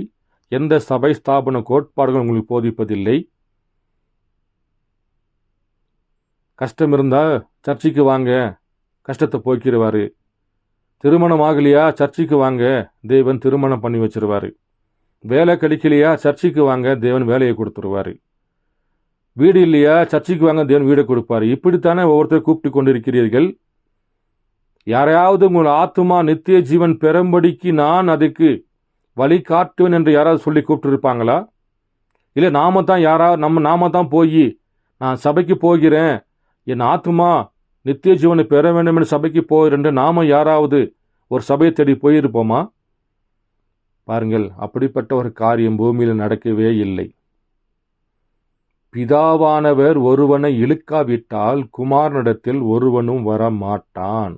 எந்த சபை ஸ்தாபன கோட்பாடுகளும் உங்களுக்கு போதிப்பதில்லை. கஷ்டம் இருந்தால் சர்ச்சைக்கு வாங்க, கஷ்டத்தை போக்கிடுவார். திருமணம் ஆகலையா, சர்ச்சைக்கு வாங்க, தேவன் திருமணம் பண்ணி வச்சிருவார். வேலை கிடைக்கலையா, சர்ச்சைக்கு வாங்க, தேவன் வேலையை கொடுத்துருவார். வீடு இல்லையா, சர்ச்சைக்கு வாங்க, தேவன் வீடை கொடுப்பார். இப்படித்தானே ஒவ்வொருத்தரை கூப்பிட்டு கொண்டிருக்கிறீர்கள். யாரையாவது உங்கள் ஆத்துமா நித்திய ஜீவன் பெறும்படிக்கு நான் அதுக்கு வழி காட்டுவேன் என்று யாராவது சொல்லி கூப்பிட்டு இருப்பாங்களா? இல்லை நாம தான் போய் நான் சபைக்கு போகிறேன், என் ஆத்துமா நித்திய ஜீவனை பெற வேண்டும் என்று சபைக்கு போகிறேன் நாம யாராவது ஒரு சபையை தேடி போயிருப்போமா? பாருங்கள், அப்படிப்பட்ட ஒரு காரியம் பூமியில் நடக்கவே இல்லை. பிதாவானவர் ஒருவனை இழுக்காவிட்டால் குமாரனிடத்தில் ஒருவனும் வர மாட்டான்.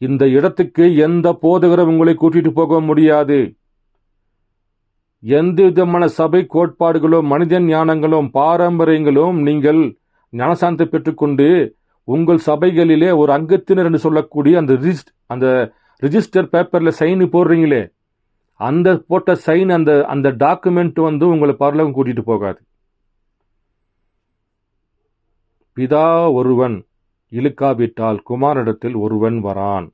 இந்த இடத்துக்கு எந்த போதகரும் உங்களை கூட்டிட்டு போக முடியாது. எந்த விதமான சபை கோட்பாடுகளும் மனித ஞானங்களும் பாரம்பரியங்களும் நீங்கள் ஞானசாந்தத்தை பெற்றுக்கொண்டு உங்கள் சபைகளிலே ஒரு அங்கத்தினர் என்று சொல்லக்கூடிய அந்த ரிஜிஸ்டர் பேப்பரில் சைன் போடுறீங்களே, அந்த போட்ட சைன் அந்த டாக்குமெண்ட் உங்களை பரலோகம் கூட்டிட்டு போகாது. பிதா ஒருவன் இழுக்காவிட்டால் குமாரனிடத்தில் ஒருவன் வரான்.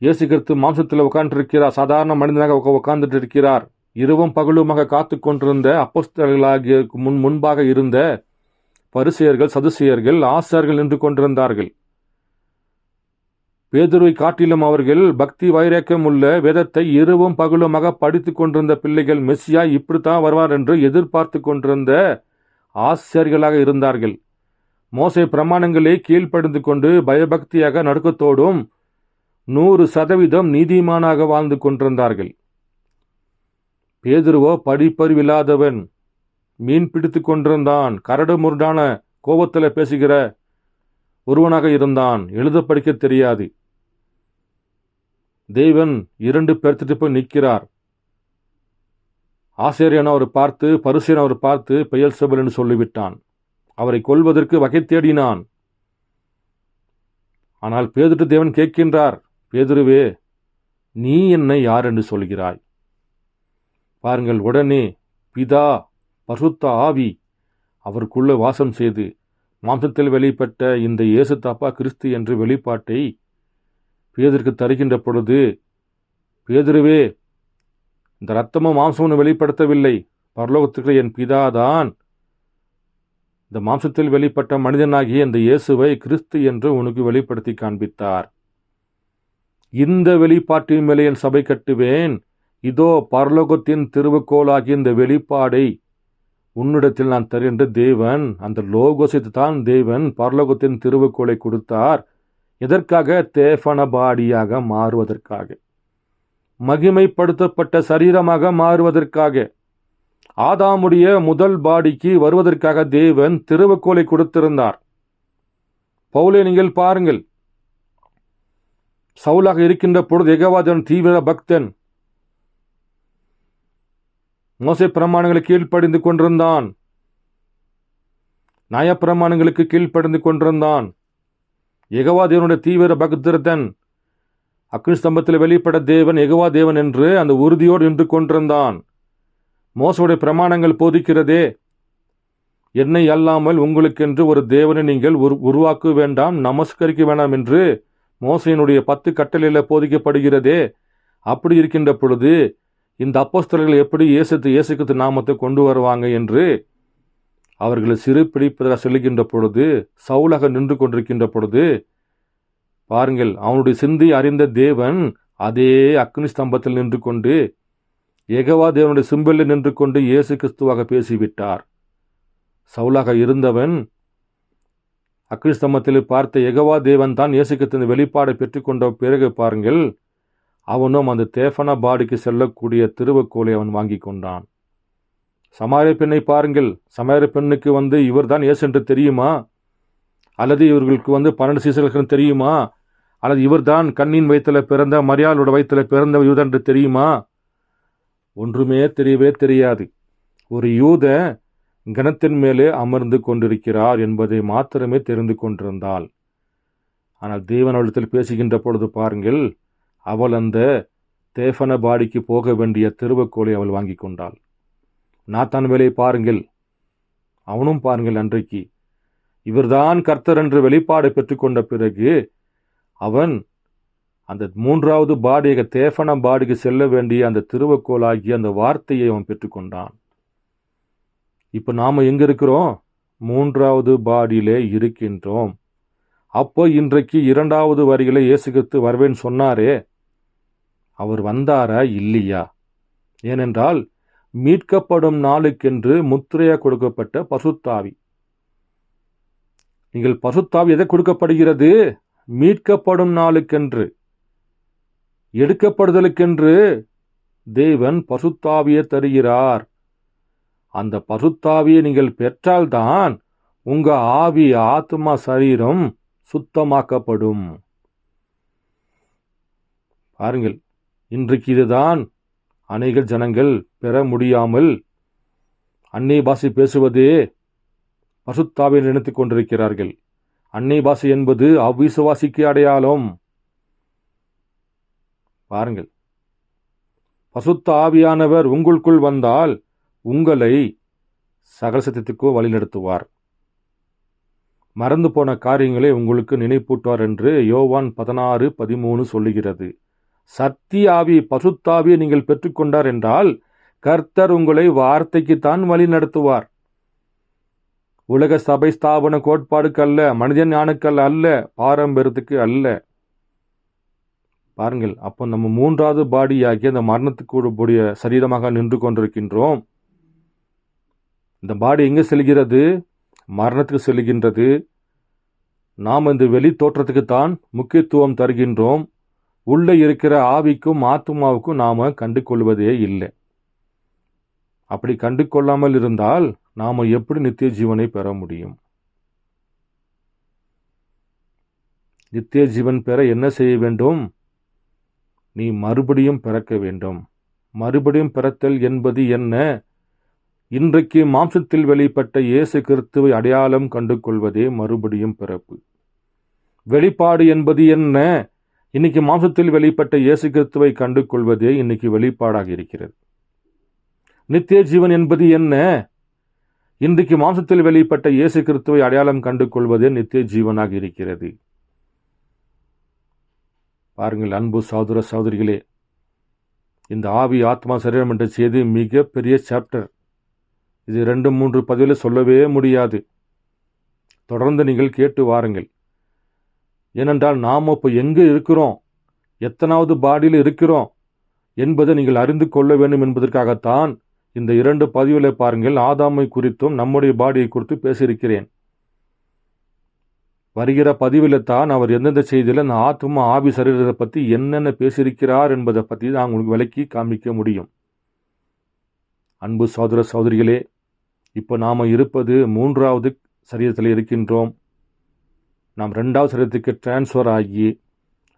இயேசு கிறிஸ்து மாம்சத்தில் உட்கார்ந்திருக்கிறார், சாதாரண மனிதனாக உட்கார்ந்துட்டு இருக்கிறார். இரவும் பகலுமாக காத்து கொண்டிருந்த அப்போஸ்தலர்களாகிய முன்பாக இருந்த பரிசேயர்கள், சதுசேயர்கள், ஆசாரியர்கள் நின்று கொண்டிருந்தார்கள். பேதுருவை காட்டிலும் அவர்கள் பக்தி வைராக்கியம் உள்ள வேதத்தை இரவும் பகலுமாக படித்து கொண்டிருந்த பிள்ளைகள். மெஸ்ஸியா இப்படித்தான் வருவார் என்று எதிர்பார்த்து கொண்டிருந்த ஆசாரியர்களாக இருந்தார்கள். மோசே பிரமாணங்களை கீழ்ப்படிந்து கொண்டு பயபக்தியாக நடுக்கத்தோடும் 100% நீதிமானாக வாழ்ந்து கொண்டிருந்தார்கள். பேதுருவோ படிப்பறிவில்லாதவன், மீன் பிடித்து கொண்டிருந்தான், கரடு முரடான கோபத்தில் பேசுகிற ஒருவனாக இருந்தான், எழுத படிக்க தெரியாது. தேவன் 2 பேர்த்திட்டு போய் நிற்கிறார். ஆசிரியன் அவர் பார்த்து, பரிசேயன் அவர் பார்த்து பெயல்செபூல் என்று சொல்லிவிட்டான். அவரை கொல்வதற்கு வகை தேடினான். ஆனால் பேதுரு தேவன் கேட்கின்றார், பேதுருவே, நீ என்னை யார் என்று சொல்கிறாய்? பாருங்கள், உடனே பிதா பரிசுத்த ஆவி அவருக்குள்ள வாசம் செய்து மாம்சத்தில் வெளிப்பட்ட இந்த இயேசு தாப்பா கிறிஸ்து என்ற வெளிப்பாட்டை பேதுருக்கு தருகின்ற பொழுது, பேதுருவே, இந்த இரத்தமும் மாம்சமும் வெளிப்படுத்தவில்லை, பரலோகத்துக்கு என் பிதாதான் இந்த மாம்சத்தில் வெளிப்பட்ட மனிதனாகிய இந்த இயேசுவை கிறிஸ்து என்று உனக்கு வெளிப்படுத்தி காண்பித்தார். இந்த வெளிப்பாட்டின் மேலே என் சபை கட்டுவேன். இதோ பரலோகத்தின் திருவுக்கோளாகிய இந்த வெளிப்பாடை உன்னிடத்தில் நான் தருகின்ற தேவன், அந்த லோகோசித்து தான் தேவன் பரலோகத்தின் திருவுக்கோளை கொடுத்தார். எதற்காக? தேஃபனபாடியாக மாறுவதற்காக, மகிமைப்படுத்தப்பட்ட சரீரமாக மாறுவதற்காக, ஆதாமுடைய முதல் பாடிக்கு வருவதற்காக தேவன் திருவுக்கோளை கொடுத்திருந்தார். பவுலை நீங்கள் பாருங்கள், சவுலாக இருக்கின்ற பொழுது யெகோவாவின் தீவிர பக்தன், மோசே பிரமாணங்களை கீழ்ப்படிந்து கொண்டிருந்தான், நியாயப்பிரமாணங்களுக்கு கீழ்ப்படிந்து கொண்டிருந்தான். யெகோவா தேவனுடைய தீவிர பக்தன், அக்னி ஸ்தம்பத்தில் வெளிப்பட தேவன் யெகோவா தேவன் என்று அந்த உறுதியோடு நின்று கொண்டிருந்தான். மோசேயுடைய பிரமாணங்கள் போதிக்கிறதே, என்னை அல்லாமல் உங்களுக்கென்று ஒரு தேவனை நீங்கள் உருவாக்க வேண்டாம், நமஸ்கரிக்க வேண்டாம் என்று மோசேயினுடைய 10 கட்டளையில் போதிக்கப்படுகிறதே. அப்படி இருக்கின்ற பொழுது இந்த அப்போஸ்தலர்கள் எப்படி இயேசு கிறிஸ்து நாமத்தை கொண்டு வருவாங்க என்று அவர்களை சிறுபிடிப்பதாக சொல்லுகின்ற பொழுது, சவுலாக நின்று கொண்டிருக்கின்ற பொழுது பாருங்கள், அவனுடைய சிந்தை அறிந்த தேவன் அதே அக்னி ஸ்தம்பத்தில் நின்று கொண்டு, யெகோவா தேவனுடைய சிம்பலில் நின்று கொண்டு இயேசு கிறிஸ்துவாக பேசிவிட்டார். சவுலாக இருந்தவன் அக்கினிஸ்தம்பத்தில் பார்த்த யெகோவா தேவன் தான் இயேசு கிறிஸ்துவின் வெளிப்பாடை பெற்றுக்கொண்ட பிறகு பாருங்கள், அவனும் அந்த தேஃபனா பாடிக்கு செல்லக்கூடிய திருவக்கோலை அவன் வாங்கி கொண்டான். சமாரிய பெண்ணை பாருங்கள். சமாரிய பெண்ணுக்கு இவர் தான் இயேசு என்று தெரியுமா? அல்லது இவர்களுக்கு 12 சீசர்களுக்கு தெரியுமா? அல்லது இவர் தான் கண்ணின் வயிற்றில் பிறந்த மரியாளோட வயிற்றில் பிறந்த யூதன் என்று தெரியுமா? ஒன்றுமே தெரியவே தெரியாது. ஒரு யூத கணத்தின் மேலே அமர்ந்து கொண்டிருக்கிறார் என்பதை மாத்திரமே தெரிந்து கொண்டிருந்தாள். ஆனால் தேவன் அவளிடத்தில் பேசுகின்ற பொழுது பாருங்கள், அவள் அந்த தேஃபன பாடிக்கு போக வேண்டிய திருவக்கோலை அவள் வாங்கி கொண்டாள். நாத்தான் வேலை பாருங்கள், அவனும் பாருங்கள், அன்றைக்கு இவர்தான் கர்த்தர் என்று வெளிப்பாடு பெற்றுக்கொண்ட பிறகு அவன் அந்த 3வது பாடியாக தேஃபன பாடிக்கு செல்ல வேண்டிய அந்த திருவக்கோலாகிய அந்த வார்த்தையை அவன் பெற்றுக்கொண்டான். இப்போ நாம் எங்கே இருக்கிறோம்? 3வது பாடியிலே இருக்கின்றோம். அப்போ இன்றைக்கு 2வது வரிகளை இயேசு கிறிஸ்து வருவேன்னு சொன்னாரே, அவர் வந்தாரா இல்லையா? ஏனென்றால் மீட்கப்படும் நாளுக்கென்று முத்திரையாக கொடுக்கப்பட்ட பசுத்தாவி. நீங்கள் பசுத்தாவி எதை கொடுக்கப்படுகிறது? மீட்கப்படும் நாளுக்கென்று, எடுக்கப்படுதலுக்கென்று தேவன் பசுத்தாவியை தருகிறார். அந்த பசுத்தாவியை நீங்கள் பெற்றால்தான் உங்க ஆவி, ஆத்மா, சரீரம் சுத்தமாக்கப்படும். பாருங்கள், இன்றைக்கு இதுதான் அநேக ஜனங்கள் பெற முடியாமல் அந்நிய பாஷை பேசுவதே பசுத்தாவியை நினைத்து கொண்டிருக்கிறார்கள். அந்நிய பாஷை என்பது அவ்விசுவாசிக்கு அடையாளம். பாருங்கள், பசுத்த ஆவியானவர் உங்களுக்குள் வந்தால் உங்களை சகல சத்தியத்துக்கோ வழிநடத்துவார். மறந்து போன காரியங்களை உங்களுக்கு நினைப்பூட்டுவார் என்று யோவான் 16:13 சொல்லுகிறது. சத்திய ஆவி, பசுத்தாவியை நீங்கள் பெற்றுக்கொண்டார் என்றால் கர்த்தர் உங்களை வார்த்தைக்குத்தான் வழி நடத்துவார். உலக சபை ஸ்தாபன கோட்பாடுக்கு அல்ல, மனிதன் ஞானுக்கள் அல்ல, பாரம்பரியத்துக்கு அல்ல. பாருங்கள், அப்போ நம்ம 3வது பாடியாகி அந்த மரணத்துக்கு சரீரமாக நின்று கொண்டிருக்கின்றோம். இந்த பாடி எங்கே செல்கிறது? மரணத்துக்கு செல்கின்றது. நாம் இந்த வெளி தோற்றத்துக்குத்தான் முக்கியத்துவம் தருகின்றோம். உள்ளே இருக்கிற ஆவிக்கும் ஆத்மாவுக்கும் நாம் கண்டு கொள்வதே இல்லை. அப்படி கண்டு கொள்ளாமல் இருந்தால் நாம் எப்படி நித்திய ஜீவனை பெற முடியும்? நித்திய ஜீவன் பெற என்ன செய்ய வேண்டும்? நீ மறுபடியும் பிறக்க வேண்டும். மறுபடியும் பிறத்தல் என்பது என்ன? இன்றைக்கு மாம்சத்தில் வெளிப்பட்ட இயேசு கிறிஸ்துவை அடையாளம் கண்டு கொள்வதே மறுபடியும் பிறப்பு. வெளிப்பாடு என்பது என்ன? இன்னைக்கு மாம்சத்தில் வெளிப்பட்ட இயேசு கிறிஸ்துவை கண்டு கொள்வதே இன்னைக்கு வெளிப்பாடாக இருக்கிறது. நித்திய ஜீவன் என்பது என்ன? இன்றைக்கு மாம்சத்தில் வெளிப்பட்ட இயேசு கிறிஸ்துவை அடையாளம் கண்டு கொள்வதே நித்திய ஜீவனாக இருக்கிறது. பாருங்கள் அன்பு சகோதர சகோதரிகளே, இந்த ஆவி, ஆத்மா, சரீரம் என்ற செய்தி மிக பெரிய சாப்டர். இது 2-3 பதிவில் சொல்லவே முடியாது. தொடர்ந்து நீங்கள் கேட்டு வாருங்கள். ஏனென்றால் நாம் இப்போ எங்கே இருக்கிறோம், எத்தனாவது பாடியில் இருக்கிறோம் என்பதை நீங்கள் அறிந்து கொள்ள வேண்டும் என்பதற்காகத்தான் இந்த 2 பதிவுகளை பாருங்கள். ஆதாமை குறித்தும் நம்முடைய பாடியை குறித்து பேசியிருக்கிறேன். வருகிற பதிவில் தான் அவர் எந்தெந்த செய்தியில் அந்த ஆத்மா, ஆவி, சரீரத்தை பற்றி என்னென்ன பேசியிருக்கிறார் என்பதை பற்றி நான் உங்களுக்கு விளக்கி காமிக்க முடியும். அன்பு சகோதர சகோதரிகளே, இப்போ நாம் இருப்பது 3வது சரீரத்தில் இருக்கின்றோம். நாம் 2வது சரீரத்துக்கு டிரான்ஸ்ஃபர் ஆகி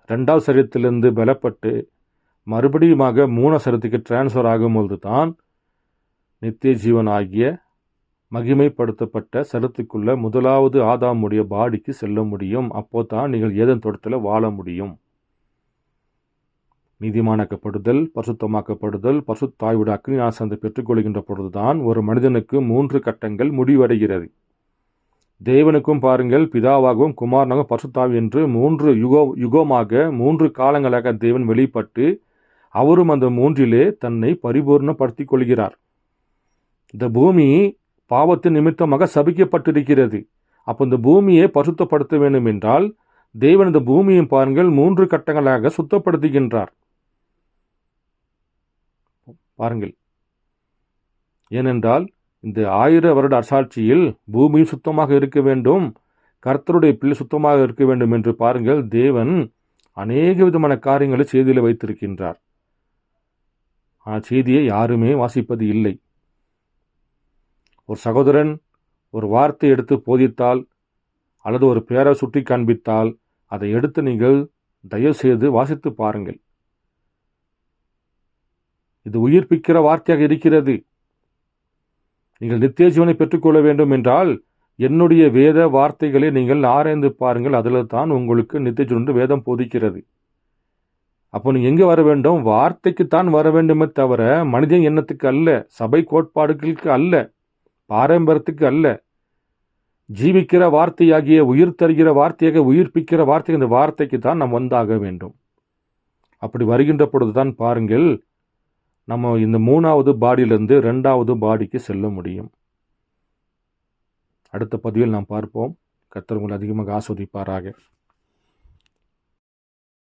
2வது சரீரத்திலிருந்து பலப்பட்டு மறுபடியுமாக 3வது சரீரத்துக்கு டிரான்ஸ்ஃபர் ஆகும்போது தான் நித்திய ஜீவன் ஆகிய மகிமைப்படுத்தப்பட்ட சரீரத்துக்குள்ள 1வது ஆதாமுடைய பாடிக்கு செல்ல முடியும். அப்போ தான் நீங்கள் ஏதேன் தோட்டத்தில் வாழ முடியும். நீதிமானாக்கப்படுதல், பரிசுத்தமாக்கப்படுதல், பரிசுத்தாவியோட அக்னி நாசத்தை பெற்றுக்கொள்கின்ற பொழுதுதான் ஒரு மனிதனுக்கு 3 கட்டங்கள் முடிவடைகிறது. தேவனுக்கும் பாருங்கள், பிதாவாகவும் குமாரனாகவும் பரிசுத்தாவி என்று 3 யுகமாக 3 காலங்களாக தேவன் வெளிப்பட்டு அவரும் அந்த 3லே தன்னை பரிபூர்ணப்படுத்தி கொள்கிறார். இந்த பூமி பாவத்தின் நிமித்தமாக சபிக்கப்பட்டிருக்கிறது. அப்போ இந்த பூமியை பரிசுத்தப்படுத்த வேண்டும் என்றால் தேவன் இந்த பூமியை பாருங்கள் 3 கட்டங்களாக சுத்தப்படுத்துகின்றார். பாருங்கள், ஏனென்றால் இந்த 1000 வருட அரசாட்சியில் பூமியும் சுத்தமாக இருக்க வேண்டும், கர்த்தருடைய பிள்ளை சுத்தமாக இருக்க வேண்டும் என்று பாருங்கள், தேவன் அநேக விதமான காரியங்களை செய்தியில் வைத்திருக்கின்றார். செய்தியை யாருமே வாசிப்பது இல்லை. ஒரு சகோதரன் ஒரு வார்த்தை எடுத்து போதித்தால் அல்லது ஒரு பேரை சுட்டி காண்பித்தால் அதை எடுத்து நீங்கள் தயவு செய்து வாசித்து பாருங்கள். இது உயிர்ப்பிக்கிற வார்த்தையாக இருக்கிறது. நீங்கள் நித்திய ஜீவனை பெற்றுக்கொள்ள வேண்டும் என்றால் என்னுடைய வேத வார்த்தைகளை நீங்கள் ஆராய்ந்து பாருங்கள். அதில் தான் உங்களுக்கு நித்திய ஜீவன் வேதம் போதிக்கிறது. அப்போ நீங்கள் எங்கே வர வேண்டும்? வார்த்தைக்குத்தான் வர வேண்டுமே தவிர மனிதன் எண்ணத்துக்கு அல்ல, சபை கோட்பாடுகளுக்கு அல்ல, பாரம்பரியத்துக்கு அல்ல. ஜீவிக்கிற வார்த்தையாகிய உயிர் தருகிற வார்த்தையாக உயிர்ப்பிக்கிற வார்த்தை, இந்த வார்த்தைக்கு தான் நாம் வந்தாக வேண்டும். அப்படி வருகின்ற பொழுது தான் பாருங்கள், நம்ம இந்த 3வது பாடியிலிருந்து 2வது பாடிக்கு செல்ல முடியும். அடுத்த பதிவில் நாம் பார்ப்போம். கர்த்தர் உங்களை அதிகமாக ஆஸ்வதிப்பாராக.